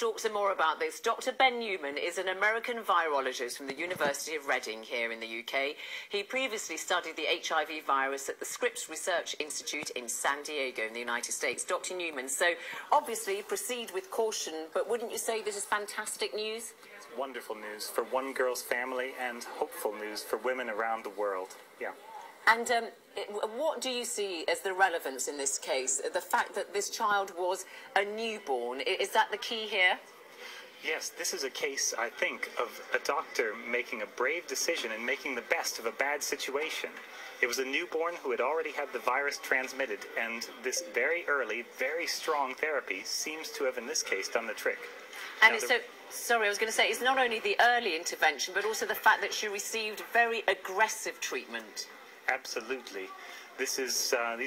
talk some more about this. Dr. Ben Neuman is an American virologist from the University of Reading here in the UK. He previously studied the HIV virus at the Scripps Research Institute in San Diego in the United States. Dr. Neuman, so obviously proceed with caution, but wouldn't you say this is fantastic news? It's wonderful news for one girl's family and hopeful news for women around the world. Yeah. And what do you see as the relevance in this case? The fact that this child was a newborn, is that the key here? Yes, this is a case, I think, of a doctor making a brave decision and making the best of a bad situation. It was a newborn who had already had the virus transmitted, and this very early, very strong therapy seems to have, in this case, done the trick. And so, sorry, I was going to say, it's not only the early intervention, but also the fact that she received very aggressive treatment. Absolutely. These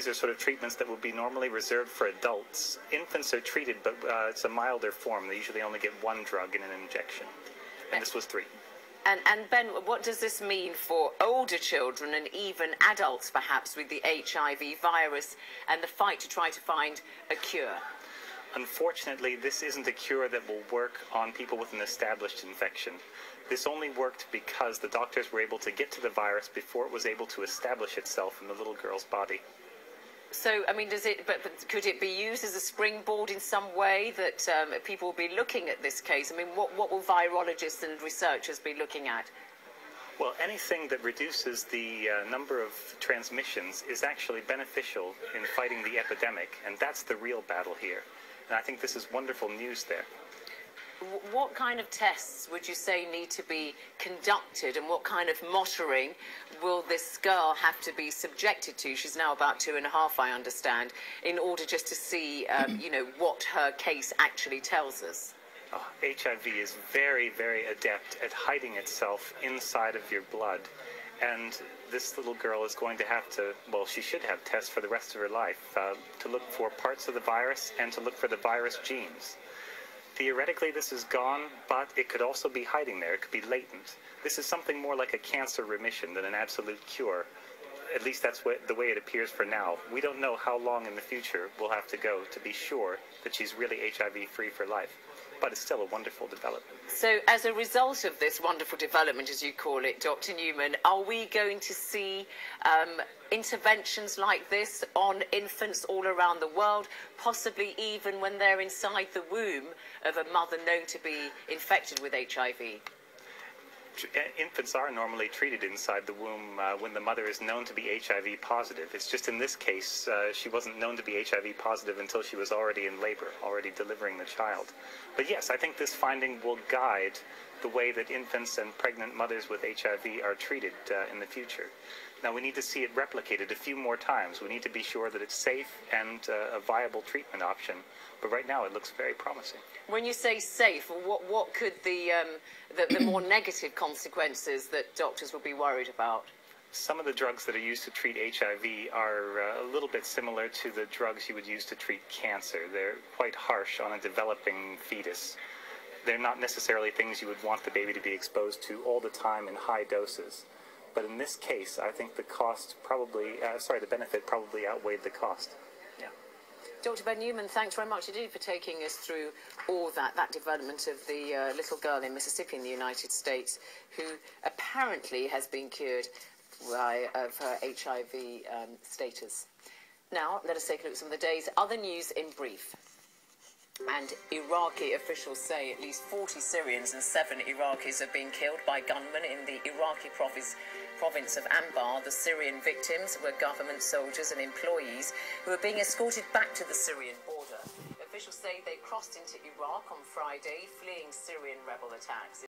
are sort of treatments that would be normally reserved for adults. Infants are treated, but it's a milder form. They usually only get one drug in an injection, and this was 3. And Ben, what does this mean for older children and even adults, perhaps, with the HIV virus and the fight to try to find a cure? Unfortunately, this isn't a cure that will work on people with an established infection. This only worked because the doctors were able to get to the virus before it was able to establish itself in the little girl's body. So, I mean, but could it be used as a springboard in some way that people will be looking at this case? I mean, what will virologists and researchers be looking at? Well, anything that reduces the number of transmissions is actually beneficial in fighting the epidemic, and that's the real battle here. And I think this is wonderful news there. What kind of tests would you say need to be conducted, and what kind of monitoring will this girl have to be subjected to? She's now about 2.5, I understand, in order just to see, you know, what her case actually tells us. HIV is very, very adept at hiding itself inside of your blood. And this little girl is going to have to, well, she should have tests for the rest of her life to look for parts of the virus and to look for the virus genes. Theoretically, this is gone, but it could also be hiding there. It could be latent. This is something more like a cancer remission than an absolute cure. At least that's the way it appears for now. We don't know how long in the future we'll have to go to be sure that she's really HIV-free for life. But it's still a wonderful development. So as a result of this wonderful development, as you call it, Dr. Neuman, are we going to see interventions like this on infants all around the world, possibly even when they're inside the womb of a mother known to be infected with HIV? Infants are normally treated inside the womb when the mother is known to be HIV positive. It's just in this case, she wasn't known to be HIV positive until she was already in labor, already delivering the child. But yes, I think this finding will guide the way that infants and pregnant mothers with HIV are treated in the future. Now, we need to see it replicated a few more times. We need to be sure that it's safe and a viable treatment option. But right now, it looks very promising. When you say safe, what could the more negative consequences that doctors would be worried about? Some of the drugs that are used to treat HIV are a little bit similar to the drugs you would use to treat cancer. They're quite harsh on a developing fetus. They're not necessarily things you would want the baby to be exposed to all the time in high doses. But in this case, I think the benefit probably outweighed the cost. Yeah. Dr. Ben Neuman, thanks very much indeed for taking us through all that development of the little girl in Mississippi in the United States who apparently has been cured of her HIV status. Now, let us take a look at some of the day's other news in brief. And Iraqi officials say at least 40 Syrians and 7 Iraqis have been killed by gunmen in the Iraqi province of Anbar. The Syrian victims were government soldiers and employees who were being escorted back to the Syrian border. Officials say they crossed into Iraq on Friday, fleeing Syrian rebel attacks.